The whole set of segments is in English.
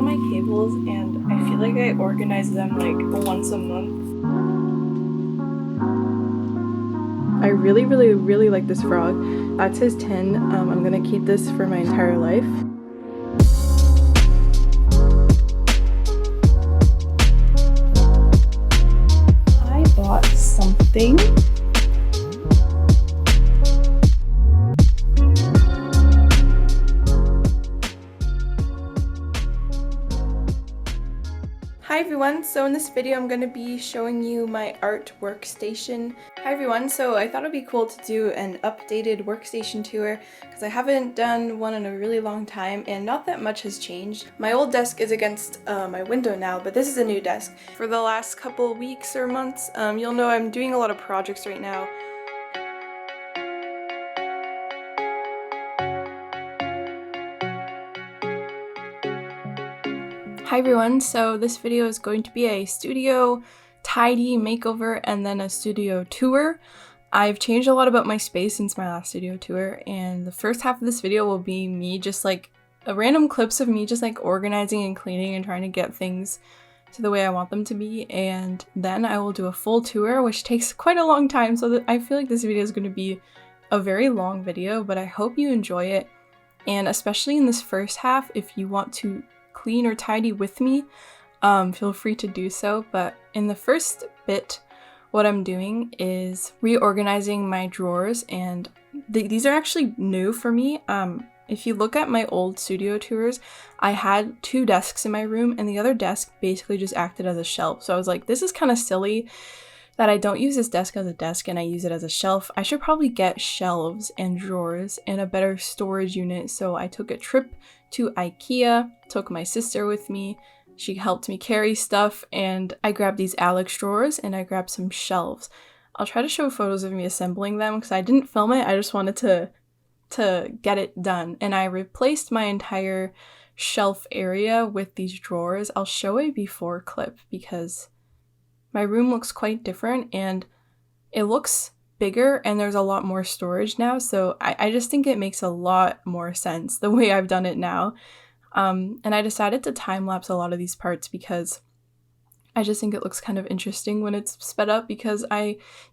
all my cables and I feel like I organize them like once a month. I really like this frog. That's his 10. I'm gonna keep this for my entire life. I bought something. Hi everyone, so in this video I'm going to be showing you my art workstation. Hi everyone, so I thought it'd be cool to do an updated workstation tour because I haven't done one in a really long time and not that much has changed. My old desk is against my window now, but this is a new desk. For the last couple weeks or months, you'll know I'm doing a lot of projects right now. Hi everyone, so this video is going to be a studio tidy makeover and then a studio tour. I've changed a lot about my space since my last studio tour, and the first half of this video will be me just like random clips of me just like organizing and cleaning and trying to get things to the way I want them to be, and then I will do a full tour, which takes quite a long time, so I feel like this video is going to be a very long video, but I hope you enjoy it. And especially in this first half, if you want to clean or tidy with me, feel free to do so. But in the first bit, what I'm doing is reorganizing my drawers, and these are actually new for me. If you look at my old studio tours, I had 2 desks in my room and the other desk basically just acted as a shelf. So I was like, this is kind of silly that I don't use this desk as a desk and I use it as a shelf. I should probably get shelves and drawers and a better storage unit. So I took a trip to IKEA, took my sister with me. She helped me carry stuff, and I grabbed these Alex drawers and I grabbed some shelves. I'll try to show photos of me assembling them because I didn't film it. I just wanted to get it done. And I replaced my entire shelf area with these drawers. I'll show a before clip because my room looks quite different and it looks bigger and there's a lot more storage now, so I just think it makes a lot more sense the way I've done it now. And I decided to time-lapse a lot of these parts because I just think it looks kind of interesting when it's sped up, because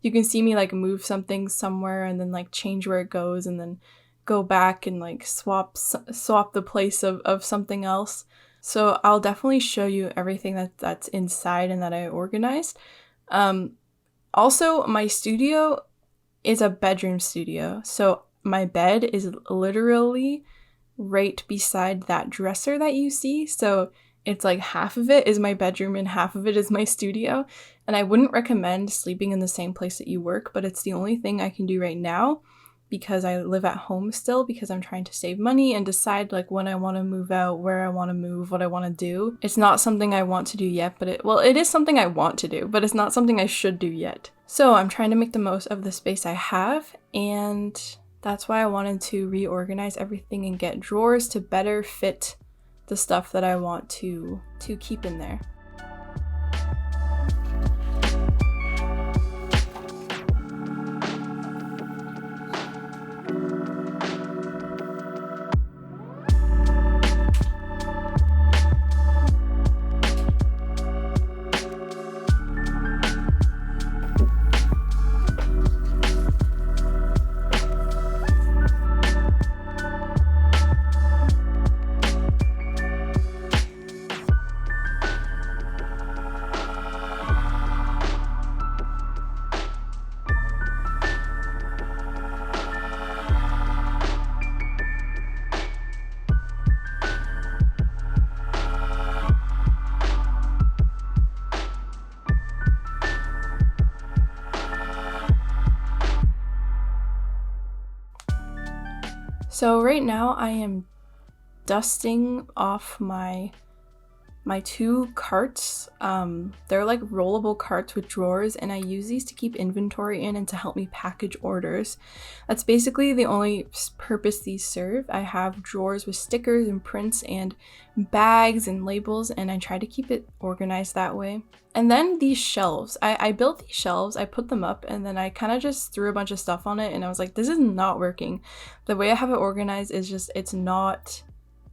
you can see me like move something somewhere and then like change where it goes and then go back and like swap the place of something else. So I'll definitely show you everything that's inside and that I organized. Also, my studio is a bedroom studio, so my bed is literally right beside that dresser that you see, so it's like half of it is my bedroom and half of it is my studio, and I wouldn't recommend sleeping in the same place that you work, but it's the only thing I can do right now because I live at home still, because I'm trying to save money and decide like when I want to move out, where I want to move, what I want to do. It's not something I want to do yet, but it is something I want to do, but it's not something I should do yet. So I'm trying to make the most of the space I have, and that's why I wanted to reorganize everything and get drawers to better fit the stuff that I want to keep in there. So right now I am dusting off my 2 carts. They're like rollable carts with drawers, and I use these to keep inventory in and to help me package orders. That's basically the only purpose these serve. I have drawers with stickers and prints and bags and labels, and I try to keep it organized that way. And then these shelves, I built these shelves, I put them up, and then I kind of just threw a bunch of stuff on it, and I was like, this is not working. The way I have it organized is just, it's not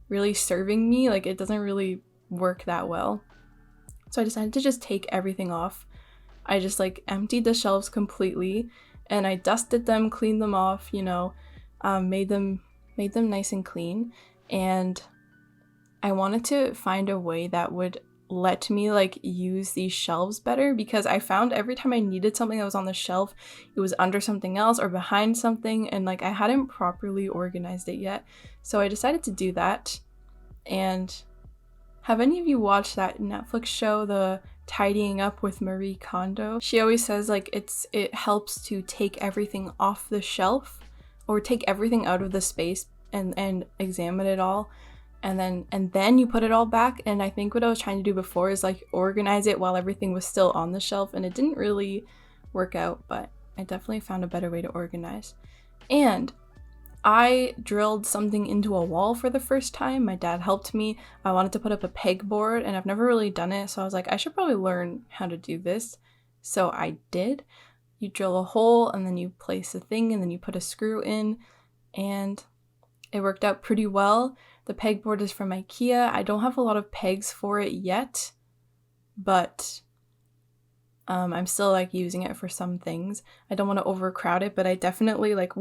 really serving me. Like, it doesn't really work that well. So I decided to just take everything off. I just like emptied the shelves completely, and I dusted them, cleaned them off, made them nice and clean. And I wanted to find a way that would let me like use these shelves better, because I found every time I needed something that was on the shelf, it was under something else or behind something, and like I hadn't properly organized it yet. So I decided to do that. And have any of you watched that Netflix show, The Tidying Up with Marie Kondo? She always says like it helps to take everything off the shelf, or take everything out of the space and examine it all, and then you put it all back. And I think what I was trying to do before is like organize it while everything was still on the shelf, and it didn't really work out, but I definitely found a better way to organize. And I drilled something into a wall for the first time. My dad helped me. I wanted to put up a pegboard, and I've never really done it, so I was like, I should probably learn how to do this. So I did. You drill a hole, and then you place a thing, and then you put a screw in, and it worked out pretty well. The pegboard is from IKEA. I don't have a lot of pegs for it yet, but I'm still like using it for some things. I don't want to overcrowd it, but I definitely like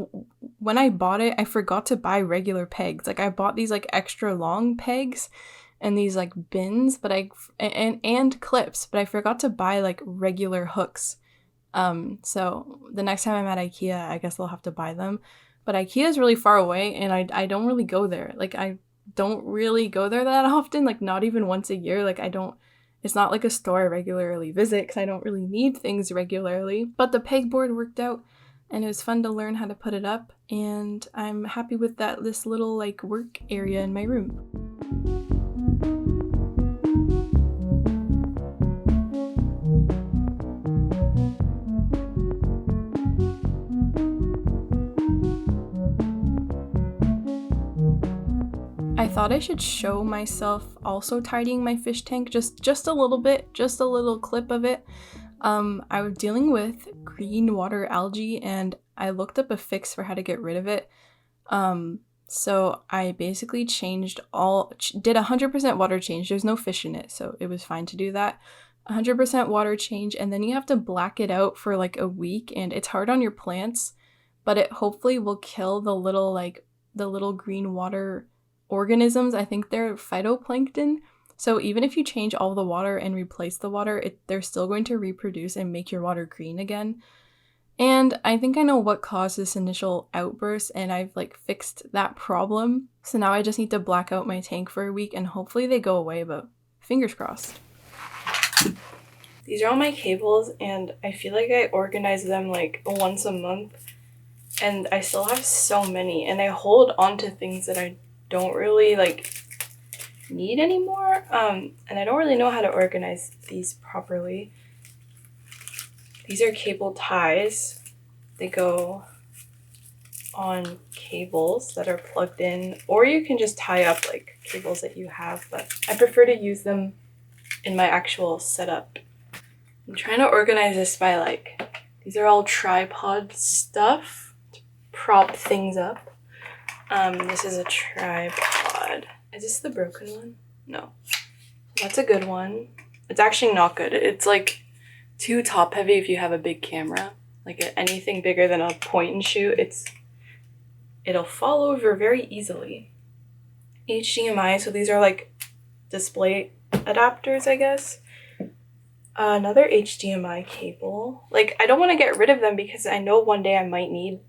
when I bought it, I forgot to buy regular pegs. Like I bought these like extra long pegs and these like bins, but and clips, but I forgot to buy like regular hooks. So the next time I'm at IKEA, I guess I'll have to buy them. But IKEA is really far away, and I don't really go there. Like I don't really go there that often, like not even once a year. Like it's not like a store I regularly visit, because I don't really need things regularly. But the pegboard worked out, and it was fun to learn how to put it up, and I'm happy with this little like work area in my room. I thought I should show myself also tidying my fish tank, just a little bit, just a little clip of it. I was dealing with green water algae, and I looked up a fix for how to get rid of it. So I basically did 100% water change. There's no fish in it, so it was fine to do that. 100% water change, and then you have to black it out for like a week, and it's hard on your plants, but it hopefully will kill the little green water organisms. I think they're phytoplankton. So even if you change all the water and replace the water, they're still going to reproduce and make your water green again. And I think I know what caused this initial outburst, and I've like fixed that problem. So now I just need to black out my tank for a week, and hopefully they go away, but fingers crossed. These are all my cables, and I feel like I organize them like once a month, and I still have so many, and I hold on to things that I don't really like need anymore, and I don't really know how to organize these properly. These are cable ties. They go on cables that are plugged in, or you can just tie up like cables that you have, but I prefer to use them in my actual setup. I'm trying to organize this by like, these are all tripod stuff to prop things up. This is a tripod. Is this the broken one? No. That's a good one. It's actually not good. It's like too top heavy if you have a big camera. Like anything bigger than a point and shoot, it'll fall over very easily. HDMI, so these are like display adapters, I guess. Another HDMI cable. Like, I don't want to get rid of them because I know one day I might need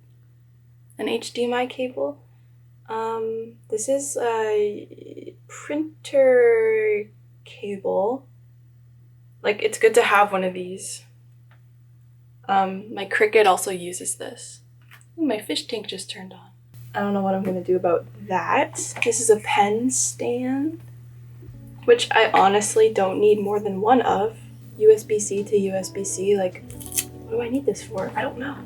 an HDMI cable. This is a printer cable. Like, it's good to have one of these. My Cricut also uses this. Ooh, my fish tank just turned on. I don't know what I'm gonna do about that. This is a pen stand, which I honestly don't need more than one of. USB-C to USB-C, like, what do I need this for? I don't know.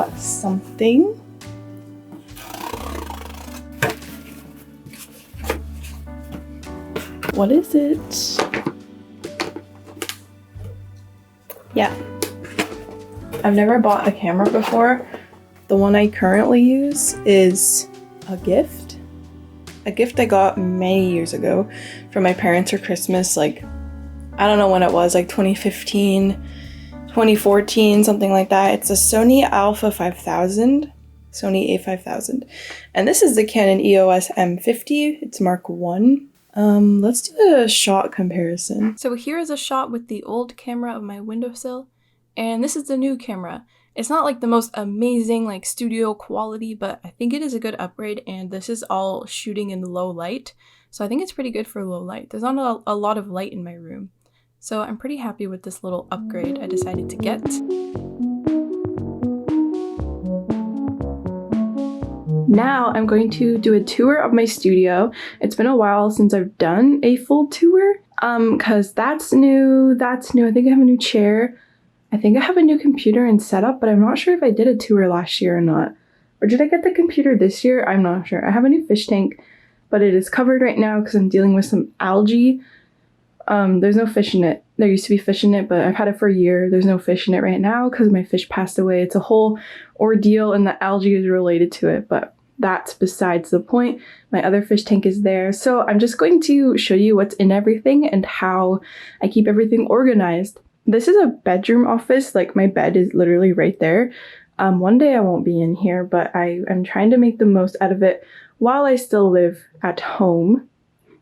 got something. What is it? Yeah. I've never bought a camera before. The one I currently use is a gift. A gift I got many years ago from my parents for Christmas, like, I don't know when it was, like 2015, 2014, something like that. It's a Sony Alpha 5000, Sony A5000. And this is the Canon EOS M50, it's Mark 1. Let's do a shot comparison. So here is a shot with the old camera of my windowsill, and this is the new camera. It's not like the most amazing like studio quality, but I think it is a good upgrade, and this is all shooting in low light. So I think it's pretty good for low light. There's not a lot of light in my room. So I'm pretty happy with this little upgrade I decided to get. Now I'm going to do a tour of my studio. It's been a while since I've done a full tour, cause that's new. I think I have a new chair. I think I have a new computer and setup, but I'm not sure if I did a tour last year or not. Or did I get the computer this year? I'm not sure. I have a new fish tank, but it is covered right now because I'm dealing with some algae. There's no fish in it. There used to be fish in it, but I've had it for a year. There's no fish in it right now because my fish passed away. It's a whole ordeal and the algae is related to it, but that's besides the point. My other fish tank is there. So I'm just going to show you what's in everything and how I keep everything organized. This is a bedroom office, like my bed is literally right there. One day I won't be in here, but I am trying to make the most out of it while I still live at home.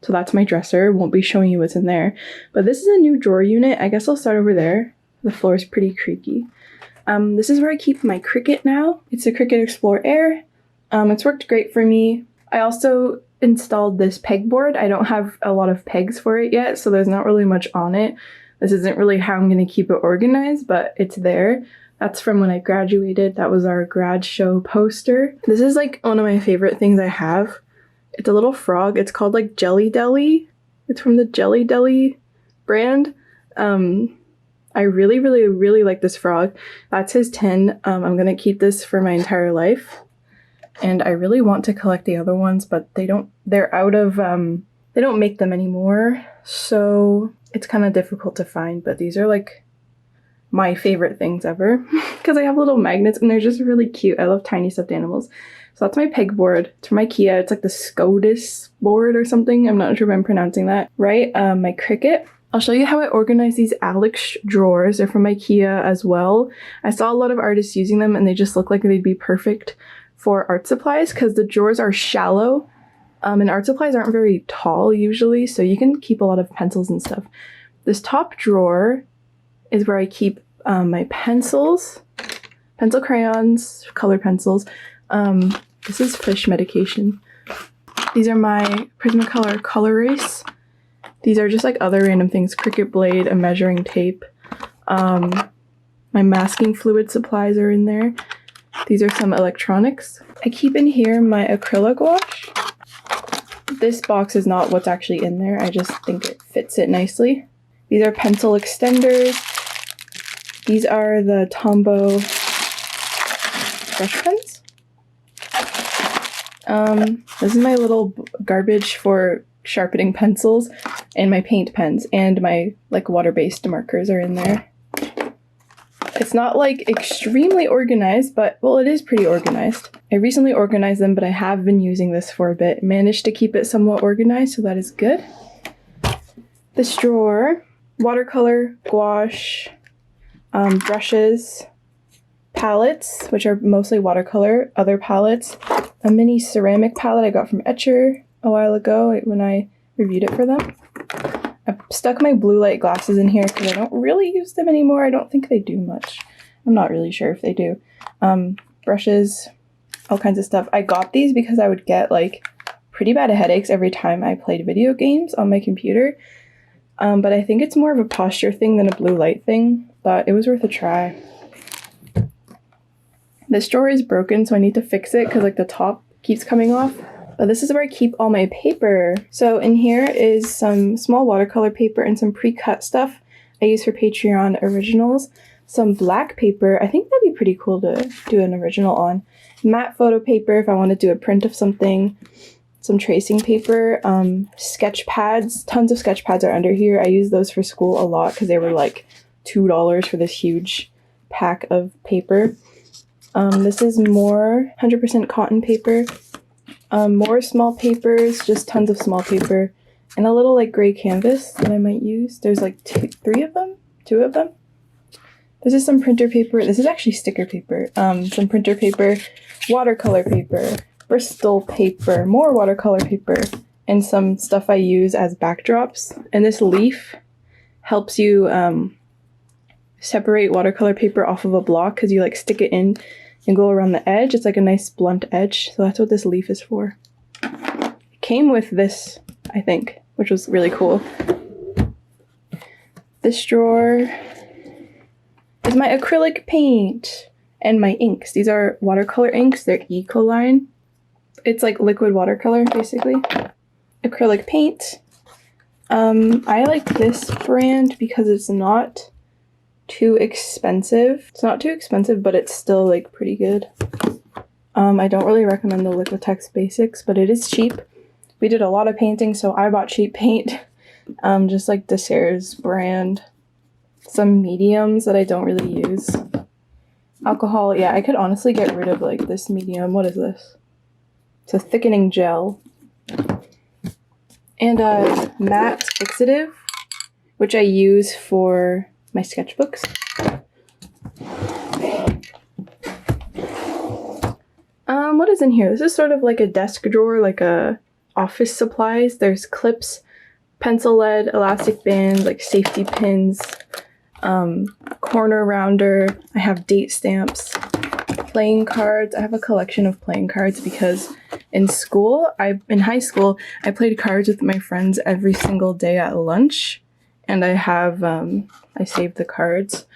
So that's my dresser. Won't be showing you what's in there. But this is a new drawer unit. I guess I'll start over there. The floor is pretty creaky. This is where I keep my Cricut now. It's a Cricut Explore Air. It's worked great for me. I also installed this pegboard. I don't have a lot of pegs for it yet, so there's not really much on it. This isn't really how I'm going to keep it organized, but it's there. That's from when I graduated. That was our grad show poster. This is like one of my favorite things I have. It's a little frog. It's called like Jelly Deli. It's from the Jelly Deli brand. I really, really, really like this frog. That's his tin. I'm going to keep this for my entire life. And I really want to collect the other ones, but they're out of, they don't make them anymore. So it's kind of difficult to find, but these are like my favorite things ever because I have little magnets and they're just really cute. I love tiny stuffed animals. So that's my pegboard. It's from IKEA. It's like the SCOTUS board or something. I'm not sure if I'm pronouncing that right. My Cricut. I'll show you how I organize these Alex drawers. They're from IKEA as well. I saw a lot of artists using them and they just look like they'd be perfect for art supplies because the drawers are shallow. And art supplies aren't very tall usually, so you can keep a lot of pencils and stuff. This top drawer is where I keep my pencils, pencil crayons, color pencils. This is fish medication. These are my Prismacolor color erase. These are just like other random things. Cricut blade, a measuring tape. My masking fluid supplies are in there. These are some electronics. I keep in here my acrylic gouache. This box is not what's actually in there. I just think it fits it nicely. These are pencil extenders. These are the Tombow brush pens. This is my little garbage for sharpening pencils and my paint pens, and my like water-based markers are in there. It's not like extremely organized, but well, it is pretty organized. I recently organized them, but I have been using this for a bit. Managed to keep it somewhat organized, so that is good. This drawer, watercolor, gouache, brushes, palettes, which are mostly watercolor, other palettes, a mini ceramic palette I got from Etcher a while ago when I reviewed it for them. I stuck my blue light glasses in here because I don't really use them anymore. I don't think they do much. I'm not really sure if they do. Brushes, all kinds of stuff. I got these because I would get like pretty bad headaches every time I played video games on my computer. But I think it's more of a posture thing than a blue light thing, but it was worth a try. This drawer is broken, so I need to fix it because like the top keeps coming off. But this is where I keep all my paper. So in here is some small watercolor paper and some pre-cut stuff I use for Patreon originals. some black paper. I think that'd be pretty cool to do an original on. Matte photo paper if I want to do a print of something. Some tracing paper. Sketch pads. Tons of sketch pads are under here. I use those for school a lot because they were like $2 for this huge pack of paper. This is more 100% cotton paper. More small papers, just tons of small paper. And a little like gray canvas that I might use. There's like two of them. This is some printer paper. This is actually sticker paper. Some printer paper, watercolor paper, Bristol paper, more watercolor paper, and some stuff I use as backdrops. And this leaf helps you separate watercolor paper off of a block because you like stick it in and go around the edge. It's like a nice blunt edge. So that's what this leaf is for. It came with this, I think, which was really cool. This drawer is my acrylic paint and my inks. These are watercolor inks. They're Ecoline. It's like liquid watercolor, basically. Acrylic paint. I like this brand because it's not too expensive. It's not too expensive, but it's still like pretty good. I don't really recommend the Liquitex Basics, but it is cheap. We did a lot of painting, so I bought cheap paint. Just like Dessert's brand. Some mediums that I don't really use. Alcohol, yeah, I could honestly get rid of like this medium. What is this? It's a thickening gel. And a matte fixative, which I use for my sketchbooks. What is in here? This is sort of like a desk drawer, like a office supplies. There's clips, pencil lead, elastic bands, like safety pins, corner rounder. I have date stamps, playing cards. I have a collection of playing cards because in high school, I played cards with my friends every single day at lunch. And I have, I saved the cards.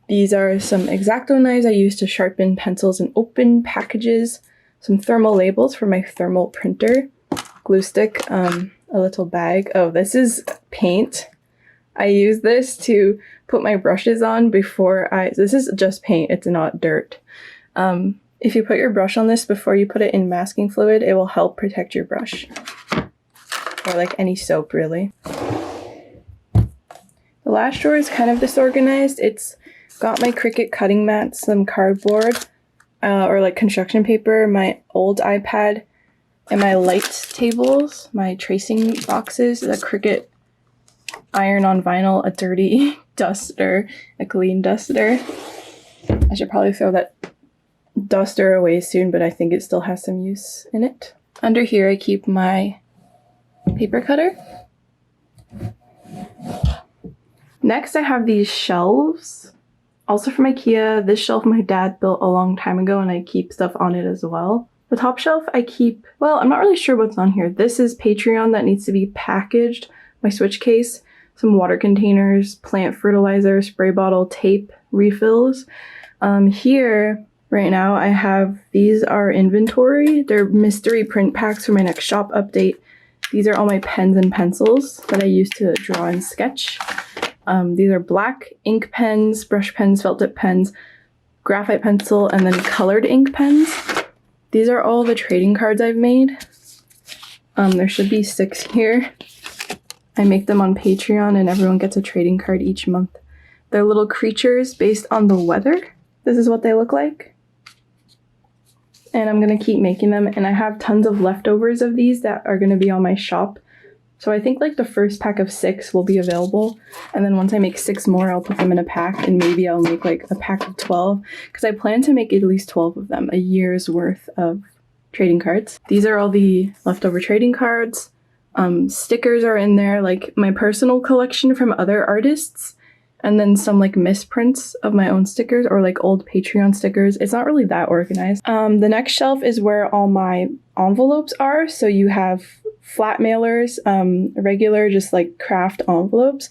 These are some X-Acto knives I use to sharpen pencils and open packages. Some thermal labels for my thermal printer. Glue stick, a little bag. Oh, this is paint. I use this to put my brushes on this is just paint, it's not dirt. If you put your brush on this before you put it in masking fluid, it will help protect your brush. Or like any soap, really. The last drawer is kind of disorganized. It's got my Cricut cutting mat, some cardboard, or like construction paper, my old iPad, and my light tables, my tracing boxes, the Cricut iron on vinyl, a dirty duster, a clean duster. I should probably throw that duster away soon, but I think it still has some use in it. Under here I keep my paper cutter. Next I have these shelves, also from IKEA. This shelf my dad built a long time ago and I keep stuff on it as well. The top shelf I keep, well, I'm not really sure what's on here. This is Patreon that needs to be packaged, my switch case, some water containers, plant fertilizer, spray bottle, tape, refills. Here, right now, I have, these are inventory. They're mystery print packs for my next shop update. These are all my pens and pencils that I use to draw and sketch. These are black ink pens, brush pens, felt tip pens, graphite pencil, and then colored ink pens. These are all the trading cards I've made. There should be 6 here. I make them on Patreon and everyone gets a trading card each month. They're little creatures based on the weather. This is what they look like. And I'm going to keep making them. And I have tons of leftovers of these that are going to be on my shop. So I think like the first pack of 6 will be available. And then once I make 6 more, I'll put them in a pack. And maybe I'll make like a pack of 12. Because I plan to make at least 12 of them. A year's worth of trading cards. These are all the leftover trading cards. Stickers are in there, like my personal collection from other artists. And then some like misprints of my own stickers or like old Patreon stickers. It's not really that organized. The next shelf is where all my envelopes are. So you have flat mailers, regular just like craft envelopes.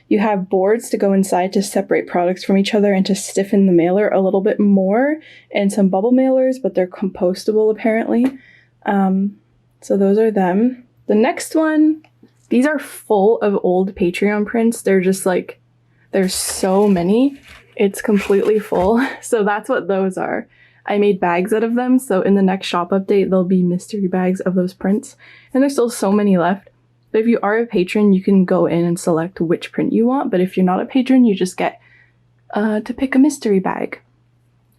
You have boards to go inside to separate products from each other and to stiffen the mailer a little bit more. And some bubble mailers, but they're compostable apparently. So those are them. The next one, these are full of old Patreon prints. They're just like, there's so many. it's completely full. So that's what those are. I made bags out of them, so in the next shop update, there'll be mystery bags of those prints. And there's still so many left. But if you are a patron, you can go in and select which print you want. But if you're not a patron, you just get to pick a mystery bag.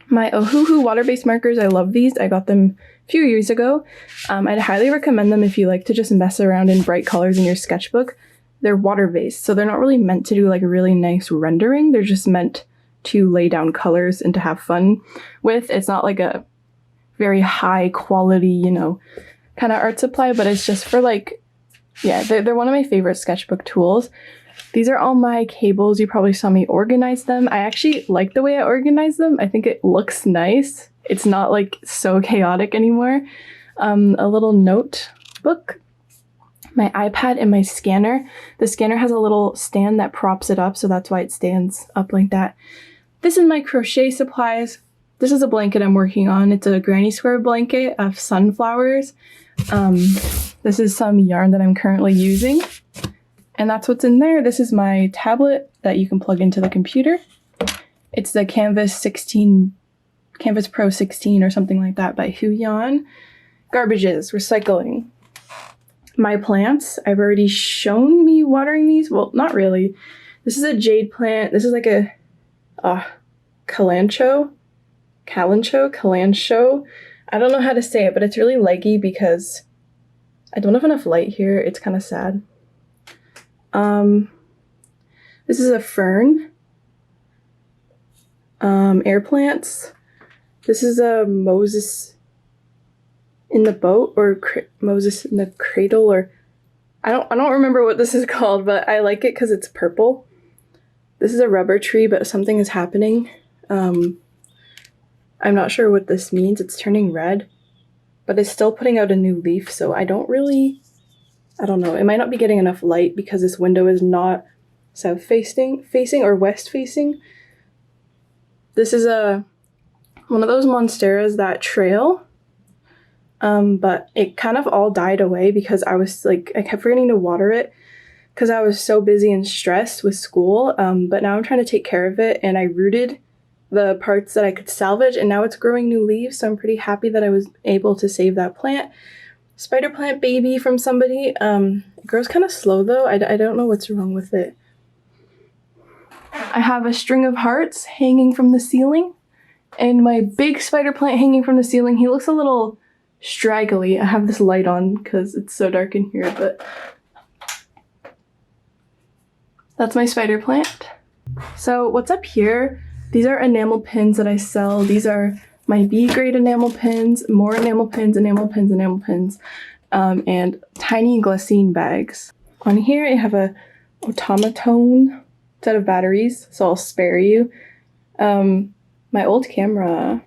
My Ohuhu water-based markers, I love these. I got them a few years ago. I'd highly recommend them if you like to just mess around in bright colors in your sketchbook. They're water-based, so they're not really meant to do like a really nice rendering. They're just meant to lay down colors and to have fun with. It's not like a very high quality, you know, kind of art supply, but it's just for like, yeah, they're one of my favorite sketchbook tools. These are all my cables. You probably saw me organize them. I actually like the way I organize them. I think it looks nice. It's not like so chaotic anymore. A little notebook, my iPad, and my scanner. The scanner has a little stand that props it up, so that's why it stands up like that. This is my crochet supplies. This is a blanket I'm working on. It's a granny square blanket of sunflowers. This is some yarn that I'm currently using. And that's what's in there. This is my tablet that you can plug into the computer. It's the Canvas Pro 16 or something like that by Huion. Garbages, recycling. My plants, I've already shown me watering these. Well, not really. This is a jade plant. This is like a calancho. I don't know how to say it, but it's really leggy because I don't have enough light here. It's kind of sad. This is a fern. Air plants. This is a Moses in the boat, or Moses in the cradle, or I don't remember what this is called, but I like it because it's purple. This is a rubber tree, but something is happening. I'm not sure what this means. It's turning red, but it's still putting out a new leaf, so I don't know. It might not be getting enough light because this window is not south facing or west facing. This is one of those monsteras that trail, but it kind of all died away because I kept forgetting to water it because I was so busy and stressed with school. But now I'm trying to take care of it, and I rooted the parts that I could salvage, and now it's growing new leaves, so I'm pretty happy that I was able to save that plant. Spider plant baby from somebody. It grows kind of slow though. I don't know what's wrong with it. I have a string of hearts hanging from the ceiling, and my big spider plant hanging from the ceiling. He looks a little straggly. I have this light on because it's so dark in here, but that's my spider plant. So what's up here? These are enamel pins that I sell. These are my B-grade enamel pins, more enamel pins, and tiny glassine bags. On here I have a automaton set of batteries, so I'll spare you. My old camera,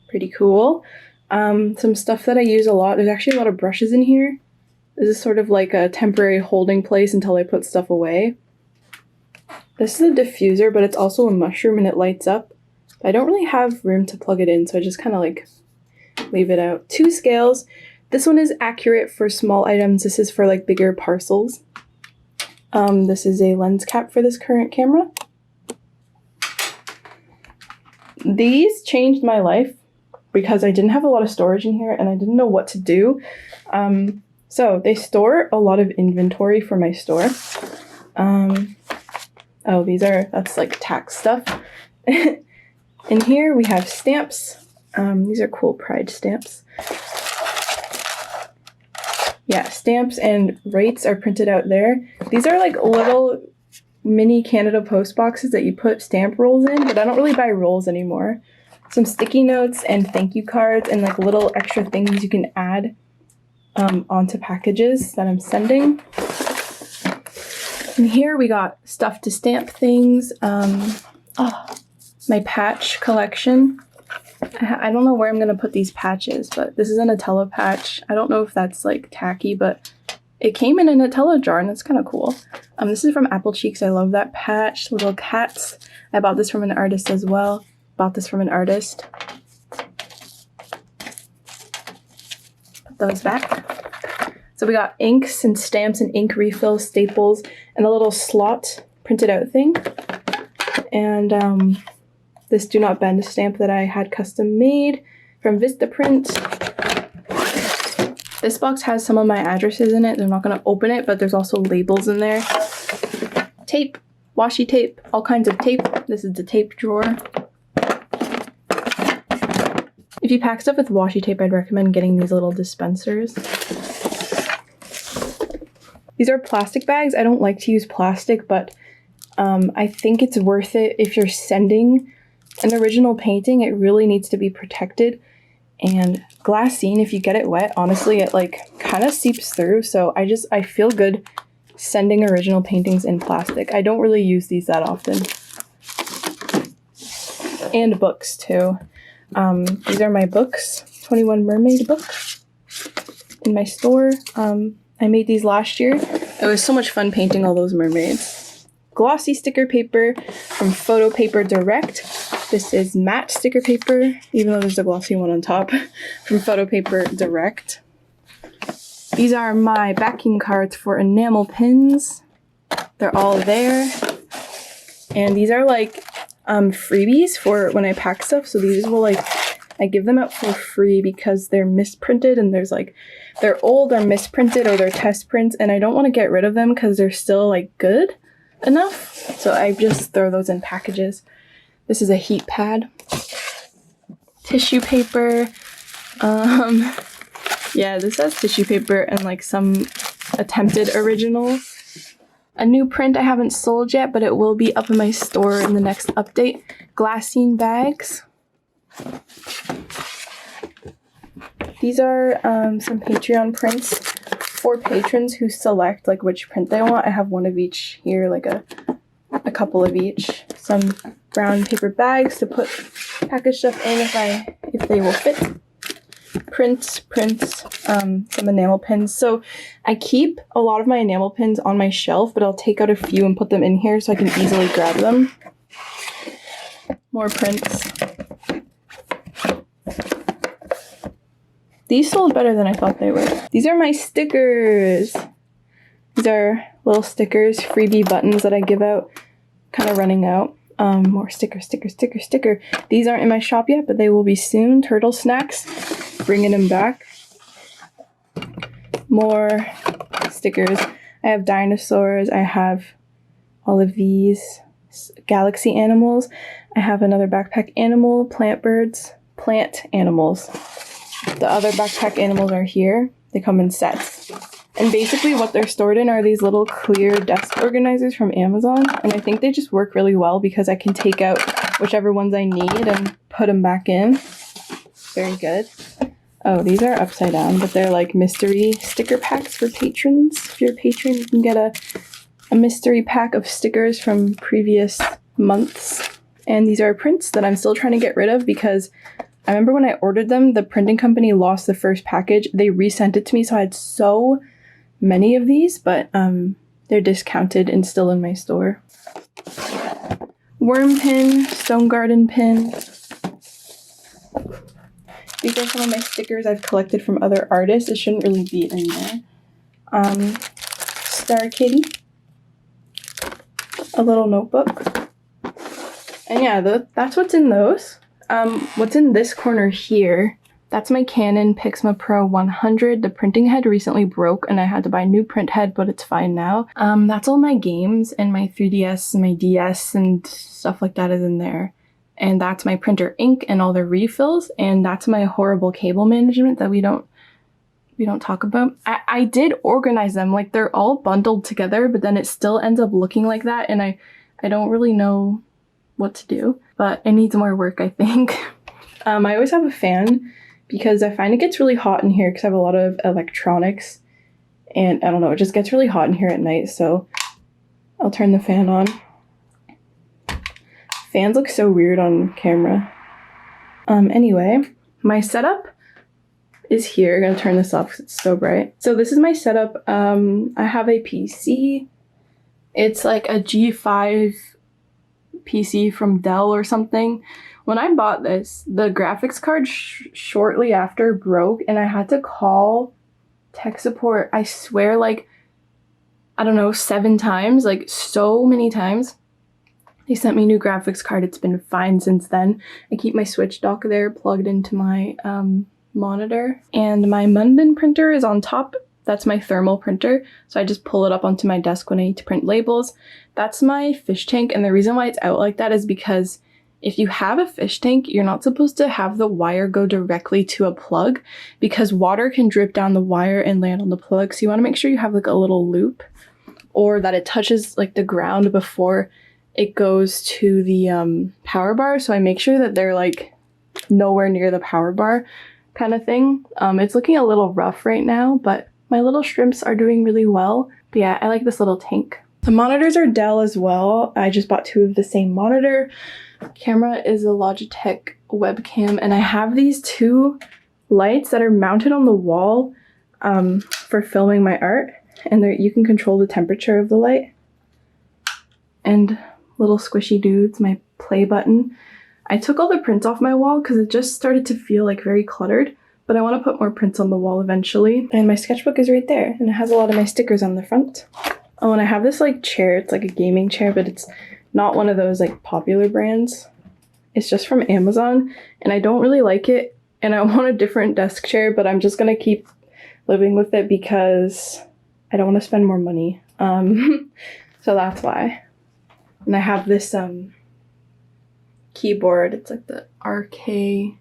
pretty cool. Some stuff that I use a lot. There's actually a lot of brushes in here. This is sort of like a temporary holding place until I put stuff away. This is a diffuser, but it's also a mushroom and it lights up. I don't really have room to plug it in, so I just kind of like leave it out. 2 scales. This one is accurate for small items. This is for like bigger parcels. This is a lens cap for this current camera. These changed my life because I didn't have a lot of storage in here and I didn't know what to do. So they store a lot of inventory for my store. Oh, that's like tax stuff. In here we have stamps. These are cool Pride stamps. Yeah, stamps and rates are printed out there. These are like little mini Canada Post boxes that you put stamp rolls in, but I don't really buy rolls anymore. Some sticky notes and thank you cards and like little extra things you can add onto packages that I'm sending. And here we got stuff to stamp things. My patch collection. I don't know where I'm going to put these patches, but this is a Nutella patch. I don't know if that's like tacky, but it came in a Nutella jar and it's kind of cool. This is from Apple Cheeks. I love that patch. Little cats. I bought this from an artist as well. Put those back. So we got inks and stamps and ink refills, staples, and a little slot printed out thing. and this Do Not Bend stamp that I had custom made from Vistaprint. This box has some of my addresses in it. I'm not going to open it, but there's also labels in there. Tape, washi tape, all kinds of tape. This is the tape drawer. If you pack stuff with washi tape, I'd recommend getting these little dispensers. These are plastic bags. I don't like to use plastic, but I think it's worth it if you're sending an original painting. It really needs to be protected. And glassine, if you get it wet, honestly, it like kind of seeps through. So I feel good sending original paintings in plastic. I don't really use these that often. And books too. These are my books, 21 Mermaid book in my store. I made these last year. It was so much fun painting all those mermaids. Glossy sticker paper from Photo Paper Direct. This is matte sticker paper, even though there's a glossy one on top, from Photo Paper Direct. These are my backing cards for enamel pins. They're all there. And these are like freebies for when I pack stuff. So these will I give them out for free because they're misprinted and they're old or misprinted or they're test prints, and I don't want to get rid of them because they're still good enough. So I just throw those in packages. This is a heat pad. Tissue paper. Yeah, this has tissue paper and some attempted originals. A new print I haven't sold yet, but it will be up in my store in the next update. Glassine bags. These are some Patreon prints for patrons who select which print they want. I have one of each here, a couple of each. Some brown paper bags to put package stuff in if they will fit. Prints, some enamel pins. So I keep a lot of my enamel pins on my shelf, but I'll take out a few and put them in here so I can easily grab them. More prints. These sold better than I thought they would. These are my stickers. These are little stickers, freebie buttons that I give out. Kind of running out. More sticker. These aren't in my shop yet, but they will be soon. Turtle snacks. Bringing them back. More stickers. I have dinosaurs. I have all of these galaxy animals. I have another backpack animal, plant animals. The other backpack animals are here. They come in sets. And basically what they're stored in are these little clear desk organizers from Amazon. And I think they just work really well because I can take out whichever ones I need and put them back in. Very good. Oh, these are upside down, but they're mystery sticker packs for patrons. If you're a patron, you can get a mystery pack of stickers from previous months. And these are prints that I'm still trying to get rid of because I remember when I ordered them, the printing company lost the first package. They resent it to me, so I had so many of these, but they're discounted and still in my store. Worm pin, stone garden pin. These are some of my stickers I've collected from other artists. It shouldn't really be in there. Star Kitty. A little notebook. And yeah, that's what's in those. What's in this corner here, that's my Canon Pixma Pro 100. The printing head recently broke and I had to buy a new print head, but it's fine now. That's all my games and my 3DS and my DS and stuff like that is in there. And that's my printer ink and all the refills, and that's my horrible cable management that we don't talk about. I did organize them, they're all bundled together, but then it still ends up looking like that, and I don't really know what to do, but it needs more work, I think. I always have a fan because I find it gets really hot in here because I have a lot of electronics, and I don't know, it just gets really hot in here at night, so I'll turn the fan on. Fans look so weird on camera. Anyway, my setup is here. I'm gonna turn this off because it's so bright. So this is my setup. I have a PC. It's a G5 PC from Dell or something. When I bought this, the graphics card shortly after broke and I had to call tech support, I swear, I don't know, 7 times, so many times. They sent me a new graphics card. It's been fine since then. I keep my Switch dock there plugged into my monitor. And my Munbin printer is on top. That's my thermal printer. So I just pull it up onto my desk when I need to print labels. That's my fish tank. And the reason why it's out like that is because if you have a fish tank, you're not supposed to have the wire go directly to a plug because water can drip down the wire and land on the plug. So you want to make sure you have like a little loop or that it touches like the ground before it goes to the power bar. So I make sure that they're like nowhere near the power bar kind of thing. It's looking a little rough right now, but my little shrimps are doing really well. But yeah, I like this little tank. The monitors are Dell as well. I just bought 2 of the same monitor. Camera is a Logitech webcam, and I have these 2 lights that are mounted on the wall for filming my art, and you can control the temperature of the light. And little squishy dudes, my play button. I took all the prints off my wall because it just started to feel like very cluttered, but I want to put more prints on the wall eventually. And my sketchbook is right there, and it has a lot of my stickers on the front. Oh, and I have this like chair. It's like a gaming chair, but it's not one of those like popular brands. It's just from Amazon, and I don't really like it, and I want a different desk chair, but I'm just gonna keep living with it because I don't want to spend more money. So that's why. And I have this keyboard. It's like the RK,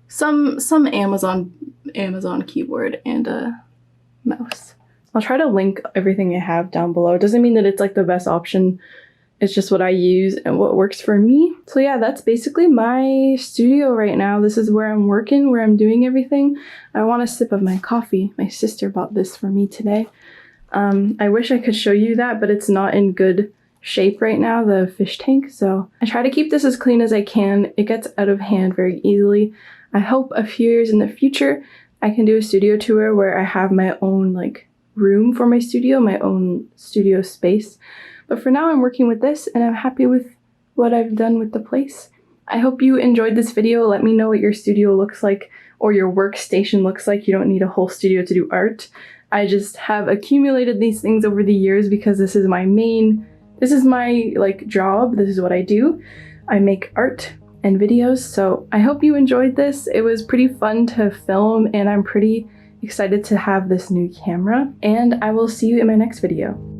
some Amazon keyboard and a mouse. I'll try to link everything I have down below. It doesn't mean that it's like the best option. It's just what I use and what works for me. So yeah, that's basically my studio right now. This is where I'm working, where I'm doing everything. I want a sip of my coffee. My sister bought this for me today. I wish I could show you that, but it's not in good shape right now, the fish tank. So I try to keep this as clean as I can. It gets out of hand very easily. I hope a few years in the future, I can do a studio tour where I have my own like room for my studio, my own studio space. But for now, I'm working with this and I'm happy with what I've done with the place. I hope you enjoyed this video. Let me know what your studio looks like or your workstation looks like. You don't need a whole studio to do art. I just have accumulated these things over the years because this is my like job. This is what I do. I make art and videos. So I hope you enjoyed this. It was pretty fun to film and I'm pretty excited to have this new camera, and I will see you in my next video.